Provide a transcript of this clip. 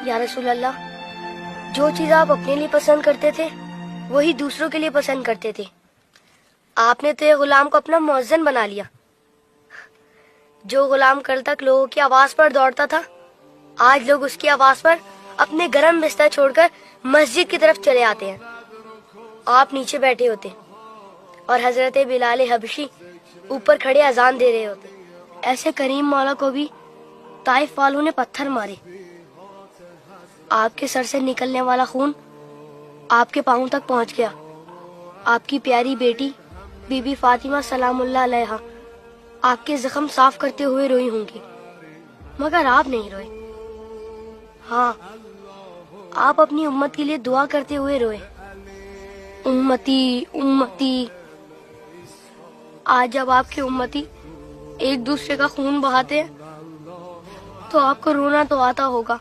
یا رسول اللہ، جو چیز آپ اپنے لیے پسند کرتے تھے وہی دوسروں کے لیے پسند کرتے تھے. آپ نے تو یہ غلام کو اپنا مؤذن بنا لیا. جو غلام کل تک لوگوں کی آواز پر دوڑتا تھا، آج لوگ اس کی آواز پر اپنے گرم بستر چھوڑ کر مسجد کی طرف چلے آتے ہیں. آپ نیچے بیٹھے ہوتے اور حضرت بلال حبشی اوپر کھڑے اذان دے رہے ہوتے. ایسے کریم مولا کو بھی طائف والوں نے پتھر مارے. آپ کے سر سے نکلنے والا خون آپ کے پاؤں تک پہنچ گیا. آپ کی پیاری بیٹی بی بی فاطمہ سلام اللہ علیہا آپ کے زخم صاف کرتے ہوئے روئی ہوں گی، مگر آپ نہیں روئے. ہاں، آپ اپنی امت کے لیے دعا کرتے ہوئے روئے. امتی امتی. آج جب آپ کے امتی ایک دوسرے کا خون بہاتے ہیں تو آپ کو رونا تو آتا ہوگا.